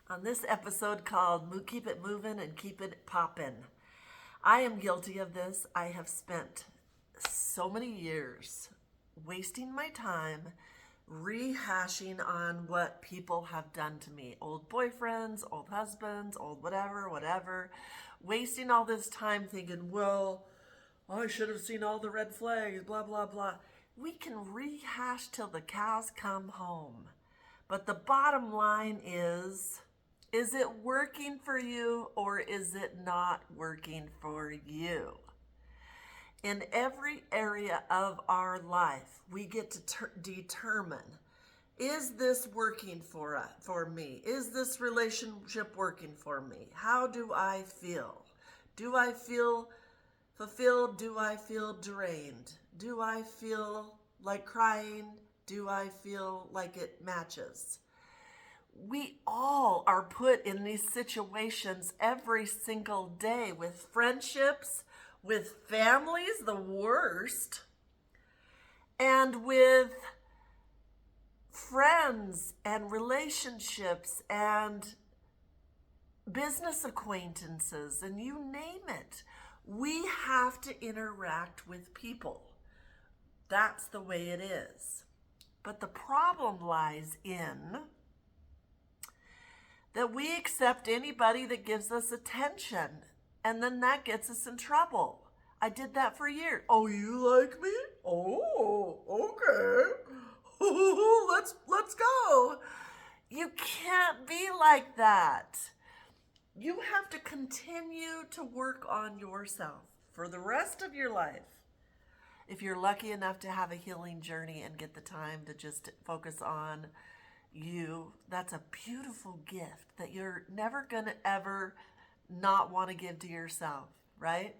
On this episode called Keep It Movin' and Keep It Poppin'. I am guilty of this. I have spent so many years wasting my time rehashing on what people have done to me. Old boyfriends, old husbands, old whatever. Wasting all this time thinking, well, I should have seen all the red flags, blah, blah, blah. We can rehash till the cows come home. But the bottom line is it working for you or is it not working for you? In every area of our life, we get to determine, is this working for me? Is this relationship working for me? How do I feel? Do I feel fulfilled? Do I feel drained? Do I feel like crying? Do I feel like it matches? We all are put in these situations every single day with friendships, with families, the worst, and with friends and relationships and business acquaintances, and you name it. We have to interact with people. That's the way it is. But the problem lies in that we accept anybody that gives us attention, and then that gets us in trouble. I did that for years. Oh, you like me? Oh, okay. Let's go. You can't be like that. You have to continue to work on yourself for the rest of your life. If you're lucky enough to have a healing journey and get the time to just focus on you, that's a beautiful gift that you're never going to ever not want to give to yourself, right?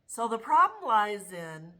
So the problem lies in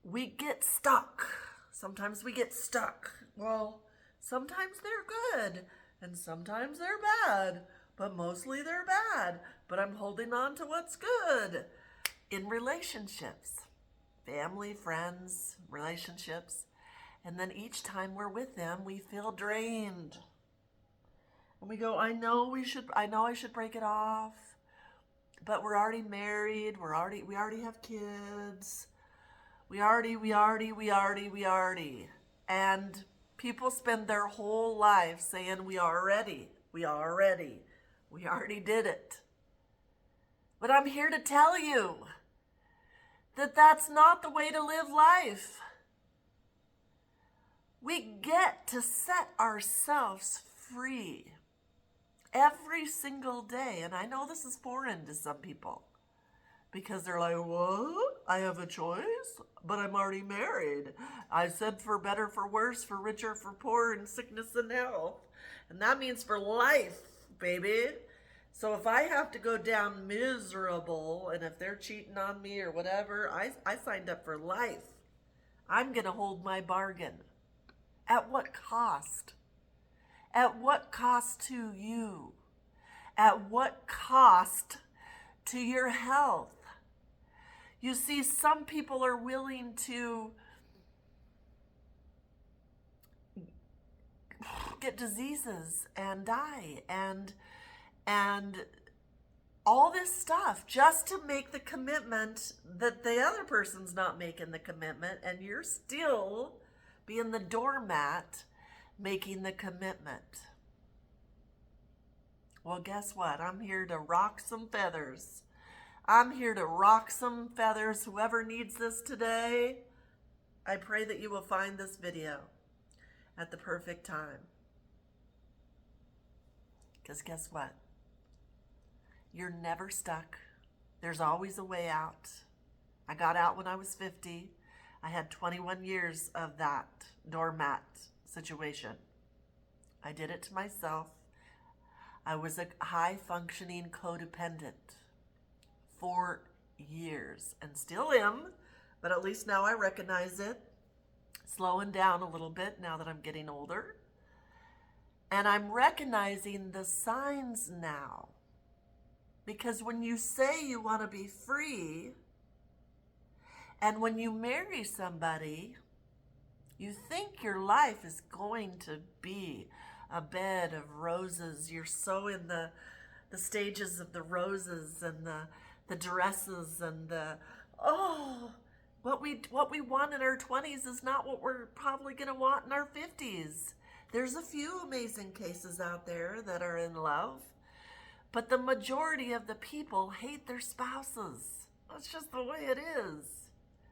we get stuck. Sometimes we get stuck. Well, sometimes they're good and sometimes they're bad, but mostly they're bad. But I'm holding on to what's good in relationships, family, friends, relationships. And then each time we're with them, we feel drained. And we go, I know I should break it off. But we're already married. We already have kids. We already. And people spend their whole life saying we already did it. But I'm here to tell you that that's not the way to live life. We get to set ourselves free every single day. And I know this is foreign to some people because they're like, what? I have a choice, but I'm already married. I said for better, for worse, for richer, for poor, in sickness and health. And that means for life, baby. So if I have to go down miserable and if they're cheating on me or whatever, I signed up for life. I'm going to hold my bargain. At what cost? At what cost to you? At what cost to your health? You see, some people are willing to get diseases and die and all this stuff just to make the commitment that the other person's not making the commitment, and you're still being the doormat making the commitment. Well, guess what? I'm here to rock some feathers. I'm here to rock some feathers. Whoever needs this today, I pray that you will find this video at the perfect time. Because guess what? You're never stuck. There's always a way out. I got out when I was 50. I had 21 years of that doormat situation. I did it to myself. I was a high-functioning codependent for years and still am, but at least now I recognize it. Slowing down a little bit now that I'm getting older. And I'm recognizing the signs now. Because when you say you want to be free, and when you marry somebody, you think your life is going to be a bed of roses. You're so in the stages of the roses and the dresses and what we want in our 20s is not what we're probably going to want in our 50s. There's a few amazing cases out there that are in love, but the majority of the people hate their spouses. That's just the way it is.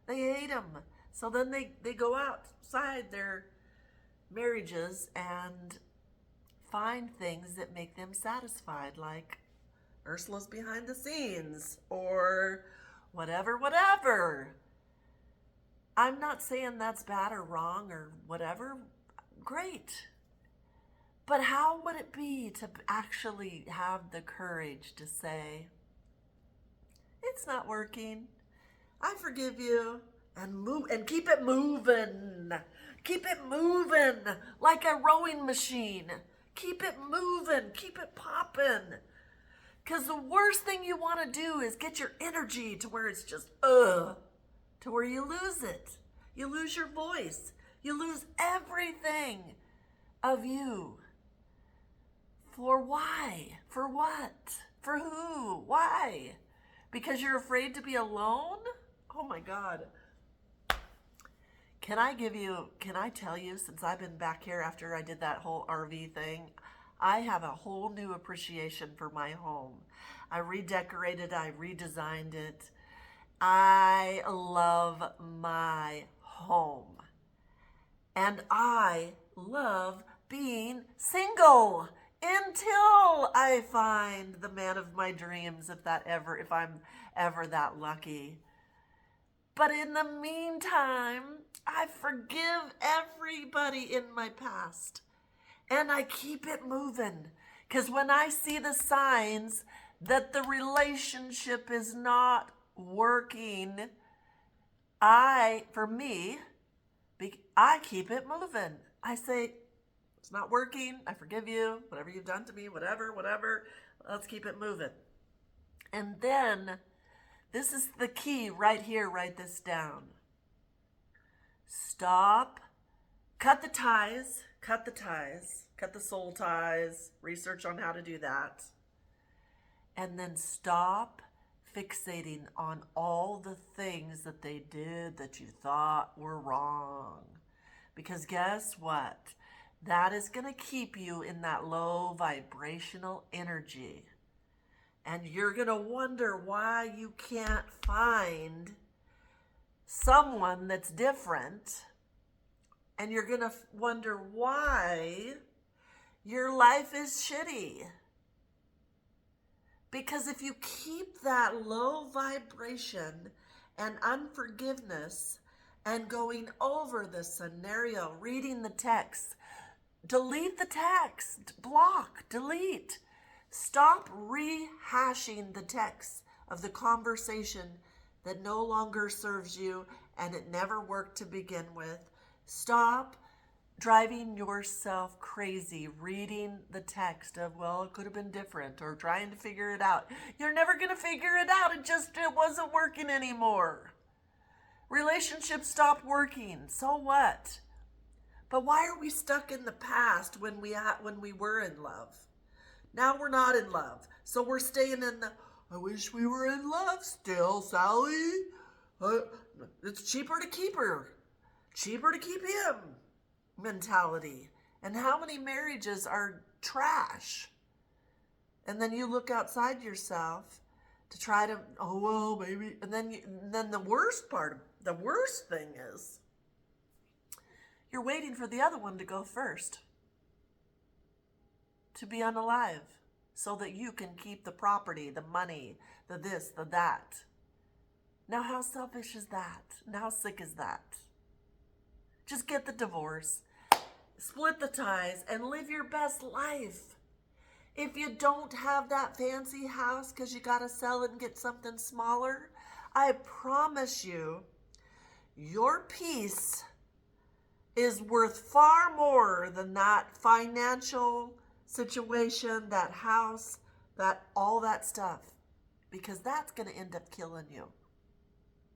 They hate them. So then they go outside their marriages and find things that make them satisfied, like Ursula's behind the scenes or whatever. I'm not saying that's bad or wrong or whatever. Great. But how would it be to actually have the courage to say, it's not working, I forgive you, and move and keep it moving. Keep it moving like a rowing machine. Keep it moving. Keep it popping. Because the worst thing you want to do is get your energy to where it's just, to where you lose it. You lose your voice. You lose everything of you. For why? For what? For who? Why? Because you're afraid to be alone? Oh my God. Can I tell you, since I've been back here after I did that whole RV thing, I have a whole new appreciation for my home. I redecorated, I redesigned it. I love my home. And I love being single until I find the man of my dreams, if I'm ever that lucky. But in the meantime, I forgive everybody in my past. And I keep it moving. Because when I see the signs that the relationship is not working, I keep it moving. I say, it's not working. I forgive you. Whatever you've done to me, whatever. Let's keep it moving. And then, this is the key right here. Write this down. Stop. Cut the ties. Cut the soul ties. Research on how to do that. And then stop fixating on all the things that they did that you thought were wrong. Because guess what? That is going to keep you in that low vibrational energy. And you're going to wonder why you can't find someone that's different. And you're going to wonder why your life is shitty. Because if you keep that low vibration and unforgiveness and going over the scenario, reading the text, delete the text, block, delete. Stop rehashing the text of the conversation that no longer serves you and it never worked to begin with. Stop driving yourself crazy reading the text of, well, it could have been different, or trying to figure it out. You're never going to figure it out. It wasn't working anymore. Relationships stopped working. So what? But why are we stuck in the past when we were in love? Now we're not in love. So we're staying in the, I wish we were in love still, Sally. It's cheaper to keep her. Cheaper to keep him mentality. And how many marriages are trash? And then you look outside yourself to try to, oh, well, maybe. And then the worst thing is, you're waiting for the other one to go first, to be unalive, so that you can keep the property, the money, the this, the that. Now, how selfish is that? And how sick is that? Just get the divorce, split the ties, and live your best life. If you don't have that fancy house because you got to sell it and get something smaller, I promise you, your peace is worth far more than that financial situation, that house, that all that stuff. Because that's going to end up killing you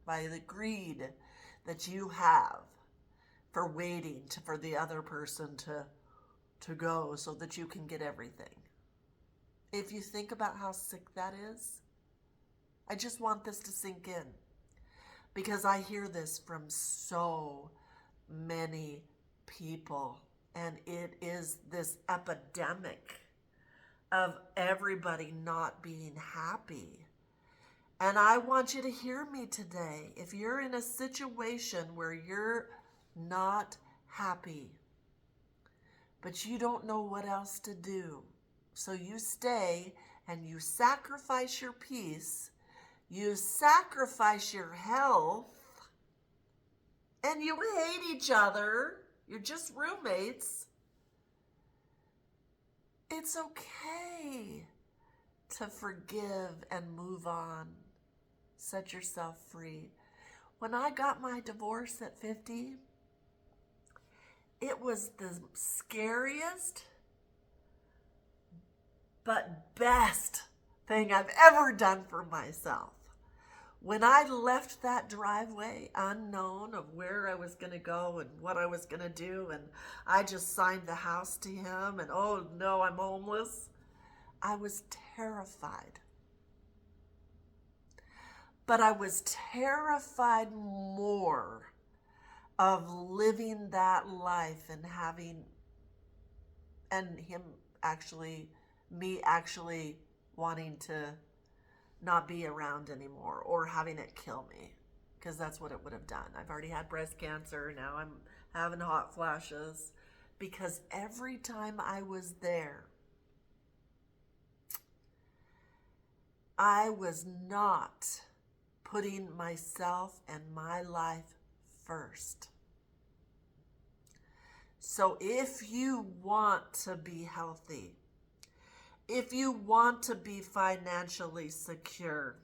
by the greed that you have for waiting for the other person to go so that you can get everything. If you think about how sick that is, I just want this to sink in, because I hear this from so many people, and it is this epidemic of everybody not being happy. And I want you to hear me today. If you're in a situation where you're not happy, but you don't know what else to do, so you stay and you sacrifice your peace, you sacrifice your health, and you hate each other, you're just roommates, it's okay to forgive and move on. Set yourself free. When I got my divorce at 50, it was the scariest but best thing I've ever done for myself. When I left that driveway unknown of where I was going to go and what I was going to do, and I just signed the house to him, and oh no, I'm homeless, I was terrified. But I was terrified more of living that life and having, and me actually wanting to not be around anymore or having it kill me, because that's what it would have done. I've already had breast cancer. Now I'm having hot flashes, because every time I was there, I was not putting myself and my life first. So if you want to be healthy, if you want to be financially secure,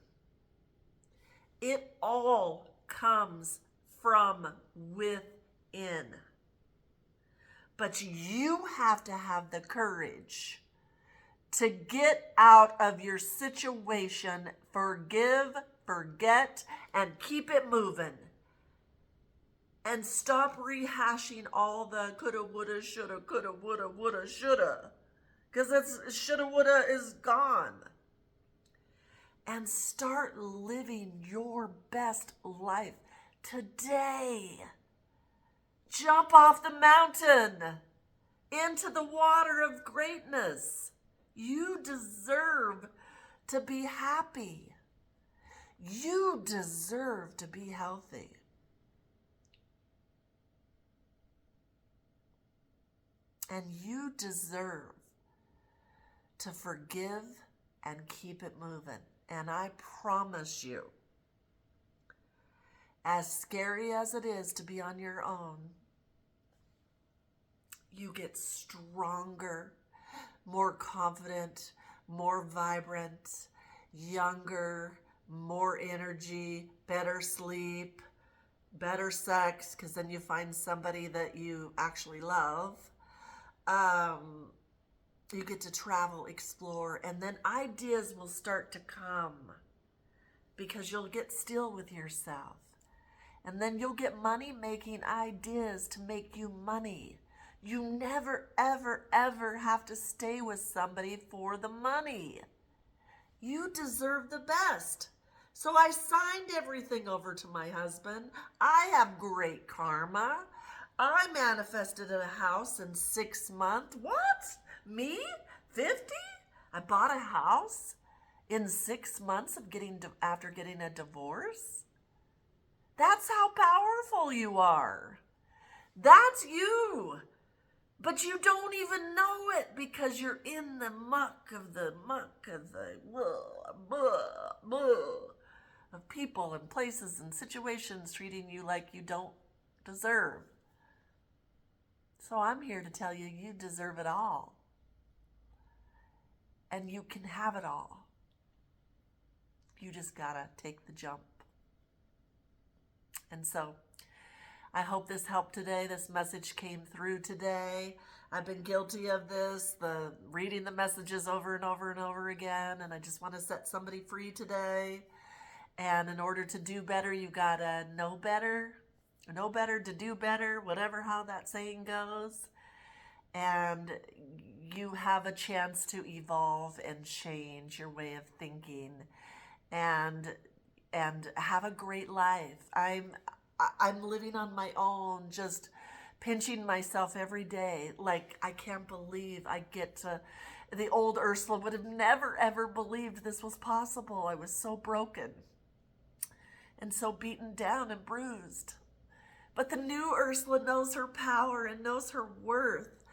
it all comes from within. But you have to have the courage to get out of your situation, forgive, forget, and keep it moving. And stop rehashing all the coulda, woulda, shoulda, coulda, woulda, woulda, shoulda. Because that's shoulda, woulda is gone. And start living your best life today. Jump off the mountain into the water of greatness. You deserve to be happy. You deserve to be healthy. And you deserve to forgive and keep it moving. And I promise you, as scary as it is to be on your own, you get stronger, more confident, more vibrant, younger, more energy, better sleep, better sex, because then you find somebody that you actually love. You get to travel, explore, and then ideas will start to come, because you'll get still with yourself. And then you'll get money-making ideas to make you money. You never, ever, ever have to stay with somebody for the money. You deserve the best. So I signed everything over to my husband. I have great karma. I manifested a house in 6 months. What? Me? 50? I bought a house in 6 months after getting a divorce? That's how powerful you are. That's you. But you don't even know it, because you're in the muck of the of people and places and situations treating you like you don't deserve. So I'm here to tell you, you deserve it all. And you can have it all. You just gotta take the jump. And so I hope this helped today. This message came through today. I've been guilty of this, reading the messages over and over and over again, and I just want to set somebody free today. And in order to do better, you gotta know better to do better, how that saying goes. and you have a chance to evolve and change your way of thinking and have a great life. I'm living on my own, just pinching myself every day. Like, I can't believe I get to, the old Ursula would have never ever believed this was possible. I was so broken and so beaten down and bruised. But the new Ursula knows her power and knows her worth,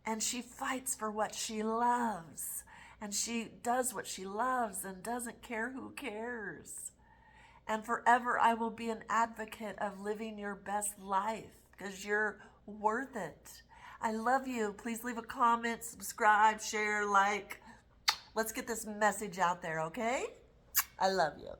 and she fights for what she loves, and she does what she loves and doesn't care who cares. And forever I will be an advocate of living your best life, because you're worth it. I love you. Please leave a comment, subscribe, share, like. Let's get this message out there, okay? I love you.